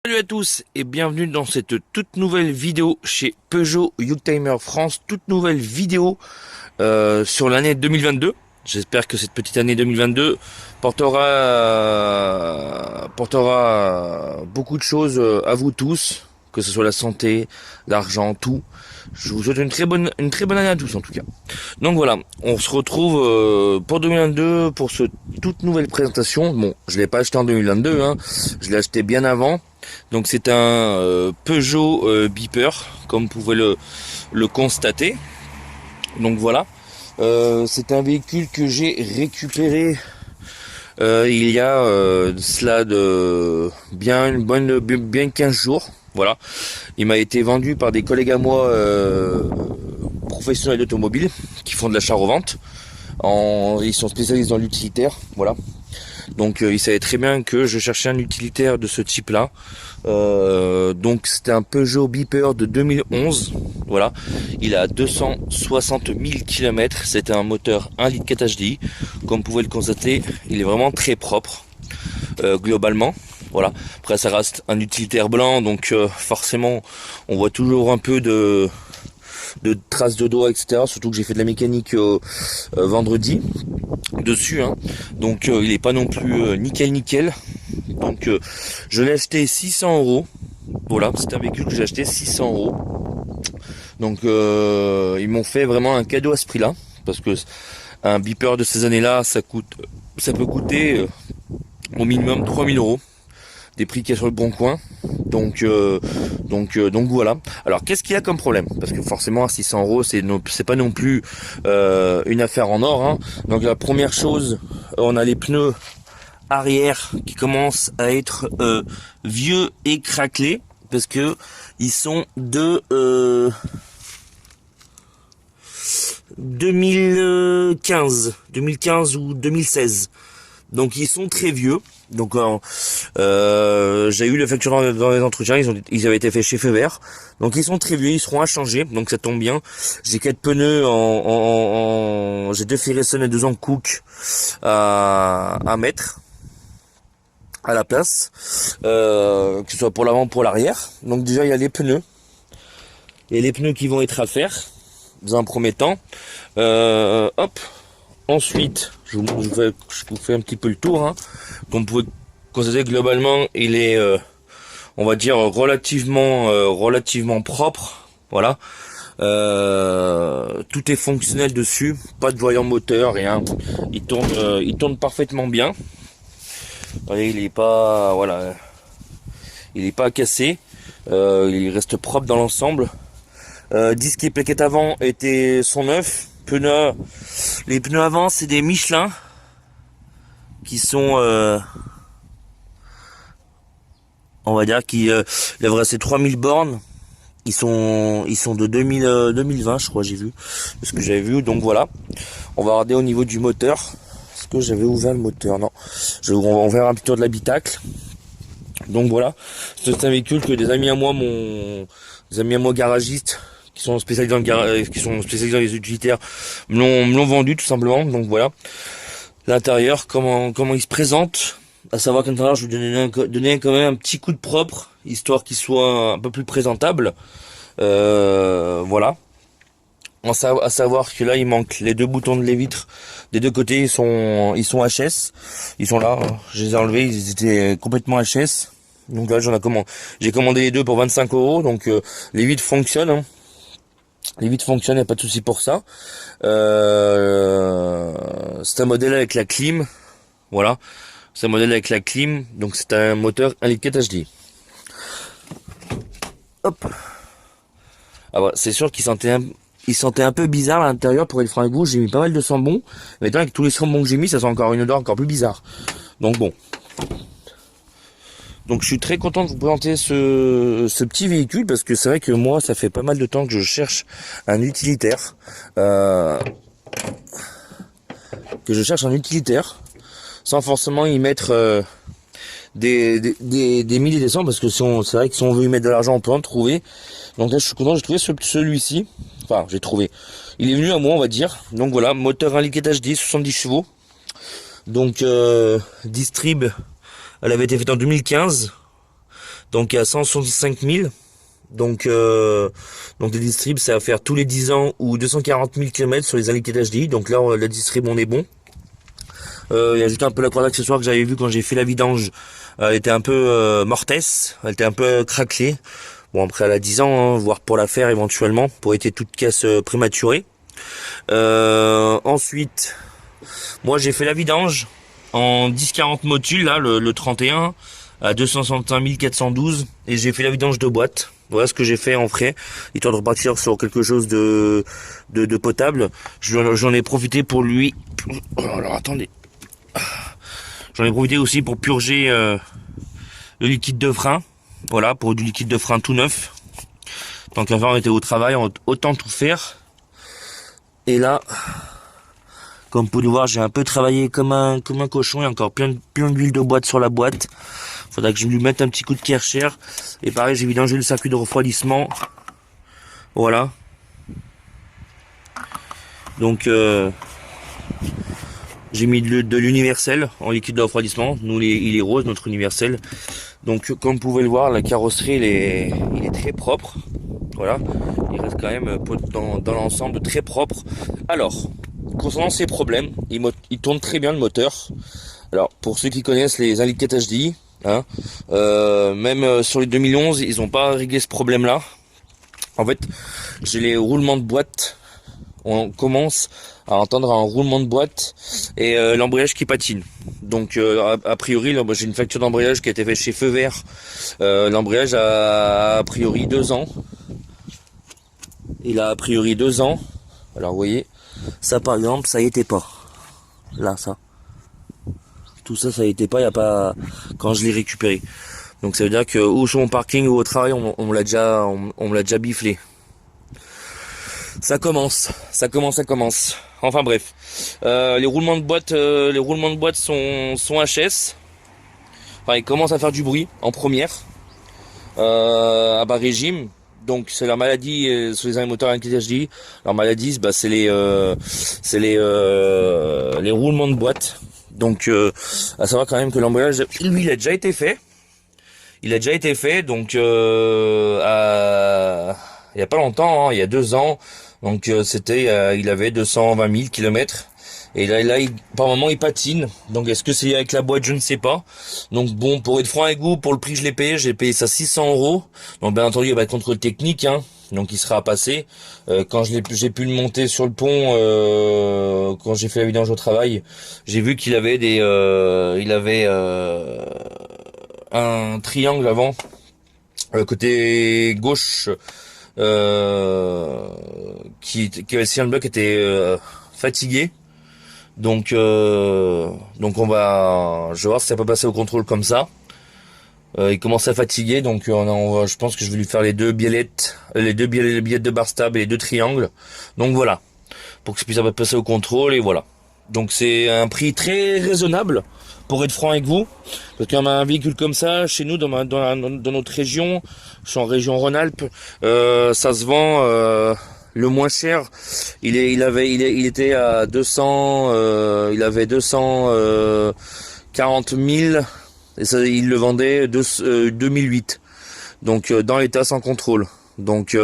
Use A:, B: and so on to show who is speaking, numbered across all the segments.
A: Salut à tous et bienvenue dans cette toute nouvelle vidéo chez Peugeot Youngtimer France, toute nouvelle vidéo sur l'année 2022. J'espère que cette petite année 2022 portera beaucoup de choses à vous tous, que ce soit la santé, l'argent, tout. Je vous souhaite une très bonne année à tous en tout cas. Donc voilà, on se retrouve pour 2022 pour cette toute nouvelle présentation. Bon, je l'ai pas acheté en 2022, hein, je l'ai acheté bien avant. Donc c'est un Peugeot Beeper, comme vous pouvez le constater. Donc voilà, c'est un véhicule que j'ai récupéré il y a cela de bien 15 jours. Voilà, il m'a été vendu par des collègues à moi professionnels d'automobile qui font de l'achat-revente. Ils sont spécialisés dans l'utilitaire, voilà. Donc ils savaient très bien que je cherchais un utilitaire de ce type-là. Donc c'était un Peugeot Beeper de 2011. Voilà, il a 260 000 km. C'était un moteur 1 litre 4 HDI. Comme vous pouvez le constater, il est vraiment très propre globalement. Voilà. Après ça reste un utilitaire blanc, donc forcément on voit toujours un peu de traces de doigts, etc. Surtout que j'ai fait de la mécanique vendredi dessus, hein. Donc il est pas non plus nickel. Donc je l'ai acheté 600 euros. Voilà, c'est un véhicule que j'ai acheté 600 euros. Donc ils m'ont fait vraiment un cadeau à ce prix-là, parce que un beeper de ces années-là, ça peut coûter au minimum 3000 euros. Des prix qu'il y a sur le bon coin. Donc voilà. Alors qu'est-ce qu'il y a comme problème? Parce que forcément à 600 euros c'est pas non plus une affaire en or, hein. Donc la première chose, on a les pneus arrière qui commencent à être vieux et craquelés, parce que ils sont de 2015 ou 2016. Donc ils sont très vieux. Donc j'ai eu la facture dans les entretiens, ils avaient été faits chez Feu Vert. Donc ils sont très vieux, ils seront à changer, donc ça tombe bien. J'ai 4 pneus j'ai 2 Firestone et 2 en Cook à mettre à la place, que ce soit pour l'avant ou pour l'arrière. Donc déjà il y a les pneus. Il y a les pneus qui vont être à faire dans un premier temps. Hop. Ensuite, je vous fais un petit peu le tour, hein. Comme vous pouvez constater, globalement, il est, on va dire, relativement propre. Voilà. Tout est fonctionnel dessus, pas de voyant moteur, rien. Il tourne parfaitement bien. Vous voyez, il est pas, voilà, il est pas cassé. Il reste propre dans l'ensemble. Disque et plaquettes avant sont neufs. Les pneus avant, c'est des Michelin qui sont, on va dire, qui devraient rester 3000 bornes. Ils sont de 2020, je crois, j'ai vu, ce que j'avais vu. Donc voilà, on va regarder au niveau du moteur. Est-ce que j'avais ouvert le moteur? Non. On va faire un petit tour de l'habitacle. Donc voilà, c'est un véhicule que des amis à moi garagistes, qui sont spécialisés dans le garage, qui sont spécialisés dans les utilitaires, me l'ont vendu tout simplement. Donc voilà, l'intérieur, comment il se présente. À savoir qu'à l'intérieur, je vais donner quand même un petit coup de propre, histoire qu'il soit un peu plus présentable. Voilà. À savoir que là, il manque les 2 boutons de lait-vitre des 2 côtés, ils sont HS. Ils sont là, hein. Je les ai enlevés, ils étaient complètement HS. Donc là, j'ai commandé les 2 pour 25 euros. Donc les vitres fonctionnent, hein. Les vitres fonctionnent, y a pas de souci pour ça. C'est un modèle avec la clim. Voilà. C'est un modèle avec la clim. Donc c'est un moteur 1 litre 4 HDI. Hop. Ah bah, c'est sûr qu'il sentait un peu bizarre à l'intérieur, pour être franc avec vous. J'ai mis pas mal de sambon. Mais maintenant, avec tous les sambons que j'ai mis, ça sent encore une odeur encore plus bizarre. Donc bon. Donc je suis très content de vous présenter ce petit véhicule, parce que c'est vrai que moi, ça fait pas mal de temps que je cherche un utilitaire. Sans forcément y mettre des milliers des cents, parce que c'est vrai que si on veut y mettre de l'argent, on peut en trouver. Donc là, je suis content, j'ai trouvé celui-ci. Enfin, j'ai trouvé. Il est venu à moi, on va dire. Donc voilà, moteur 1 litre HDI, 70 chevaux. Donc distrib, elle avait été faite en 2015. donc à 165 000. Donc les distribs, c'est à faire tous les 10 ans ou 240 000 km sur les Alicate HDI. Donc là, la distrib, on est bon. Il y a juste un peu la croix d'accessoire que j'avais vu quand j'ai fait la vidange. Elle était un peu mortesse, elle était un peu craquelée. Bon, après elle a 10 ans, hein, voire pour la faire éventuellement, pour éviter toute casse prématurée. Ensuite, moi j'ai fait la vidange en 10-40 motules, là, le 31, à 261 412, et j'ai fait la vidange de boîte. Voilà ce que j'ai fait en frais, histoire de repartir sur quelque chose de potable. J'en ai profité pour lui. Alors attendez. J'en ai profité aussi pour purger le liquide de frein. Voilà, pour du liquide de frein tout neuf. Tant qu'avant on était au travail, autant tout faire. Et là, comme vous pouvez le voir, j'ai un peu travaillé comme un cochon. Il y a encore plein d'huile de boîte sur la boîte. Faudra que je lui mette un petit coup de Kärcher. Et pareil, j'ai vidangé le circuit de refroidissement. Voilà. Donc j'ai mis de l'universel en liquide de refroidissement. Nous, il est rose, notre universel. Donc comme vous pouvez le voir, la carrosserie il est très propre. Voilà. Il reste quand même dans l'ensemble très propre. Alors, concernant ces problèmes, il tourne très bien le moteur. Alors pour ceux qui connaissent les Alicate HDI, hein, même sur les 2011, ils n'ont pas réglé ce problème-là. En fait, j'ai les roulements de boîte. On commence à entendre un roulement de boîte et l'embrayage qui patine. Donc a priori, j'ai une facture d'embrayage qui a été faite chez Feu Vert. L'embrayage a priori 2 ans. Il a priori 2 ans. Alors vous voyez, ça par exemple, ça y était pas. Là, ça. Tout ça, ça y était pas. Il y a pas quand je l'ai récupéré. Donc ça veut dire que ou sur mon parking ou au travail, on me l'a déjà bifflé. Ça commence. Enfin bref, les roulements de boîte sont HS. Enfin, ils commencent à faire du bruit en première, à bas régime. Donc c'est leur maladie sur les moteurs Alicate HDI. Leur maladie, c'est les roulements de boîte. Donc à savoir quand même que l'embrayage, lui, il a déjà été fait. Donc il y a pas longtemps, hein, il y a 2 ans. Donc il avait 220 000 km. Et là par moment il patine. Donc est-ce que c'est lié avec la boîte, je ne sais pas. Donc bon, pour être franc avec vous, pour le prix que je l'ai payé, j'ai payé ça 600 €. Donc bien entendu il va être contrôle technique, hein. Donc il sera à passer. Quand j'ai pu le monter sur le pont, quand j'ai fait la vidange au travail, j'ai vu qu'il avait un triangle avant, côté gauche, qui le signal bloc était fatigué. Donc je vais voir si ça peut passer au contrôle comme ça. Il commence à fatiguer, donc je pense que je vais lui faire les deux biellettes de barre stable et les 2 triangles. Donc voilà, pour que ça puisse passer au contrôle, et voilà. Donc c'est un prix très raisonnable, pour être franc avec vous, parce qu'un véhicule comme ça, chez nous, dans notre région, je suis en région Rhône-Alpes, ça se vend le moins cher. Il était à 200, il avait 240 000, et ça, il le vendait 2008. Donc dans l'état sans contrôle. Donc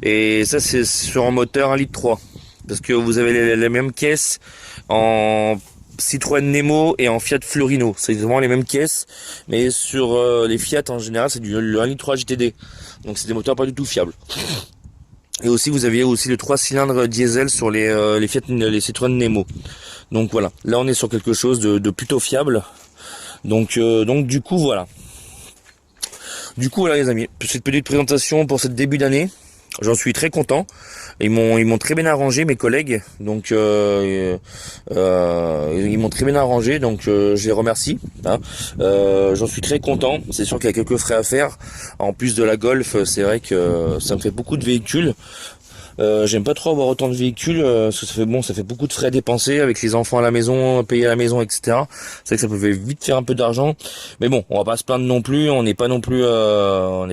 A: et ça c'est sur un moteur 1,3 litre, parce que vous avez les mêmes caisses en Citroën Nemo et en Fiat Fiorino. C'est vraiment les mêmes caisses, mais sur les Fiat en général c'est le 1,3 litre GTD. Donc c'est des moteurs pas du tout fiables. Et aussi vous aviez aussi le 3 cylindres diesel sur les Fiat, les Citroën Nemo. Donc voilà, là on est sur quelque chose de plutôt fiable. Donc du coup voilà. Les amis, cette petite présentation pour cette début d'année, j'en suis très content. Ils m'ont très bien arrangé, mes collègues. Donc ils m'ont très bien arrangé, donc je les remercie, hein. J'en suis très content. C'est sûr qu'il y a quelques frais à faire. En plus de la Golf, c'est vrai que ça me fait beaucoup de véhicules. J'aime pas trop avoir autant de véhicules, parce que ça fait beaucoup de frais à dépenser avec les enfants à la maison, payer à la maison, etc. C'est vrai que ça peut vite faire un peu d'argent, mais bon, on va pas se plaindre non plus, on n'est pas non plus à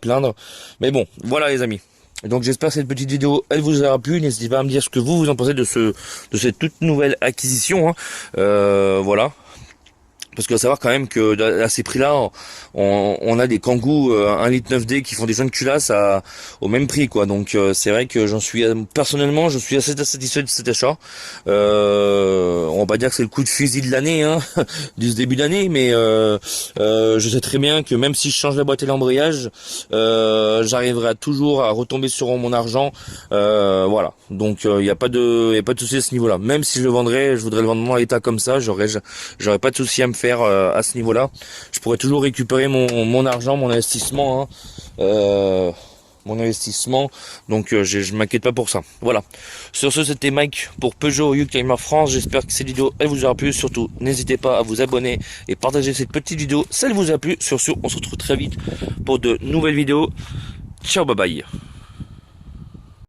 A: plaindre. Mais bon, voilà les amis. Donc j'espère que cette petite vidéo elle vous aura plu. N'hésitez pas à me dire ce que vous en pensez de cette toute nouvelle acquisition, hein. Voilà. Parce qu'il faut savoir quand même que à ces prix-là, on a des Kangoo 1 litre 9D qui font des jeunes culasses au même prix, quoi. Donc c'est vrai que personnellement, je suis assez satisfait de cet achat. On va pas dire que c'est le coup de fusil de l'année, hein, du début d'année, mais je sais très bien que même si je change la boîte et l'embrayage, j'arriverai toujours à retomber sur mon argent. Voilà. Donc il y a pas de souci à ce niveau-là. Même si je le vendrais, je voudrais le vendre à l'état comme ça, j'aurais pas de souci à me faire à ce niveau-là. Je pourrais toujours récupérer mon argent, mon investissement, hein, mon investissement. Donc je m'inquiète pas pour ça. Voilà. Sur ce, c'était Mike pour Peugeot Youngtimer France. J'espère que cette vidéo elle vous aura plu. Surtout, n'hésitez pas à vous abonner et partager cette petite vidéo. Si elle vous a plu, sur ce, on se retrouve très vite pour de nouvelles vidéos. Ciao, bye bye.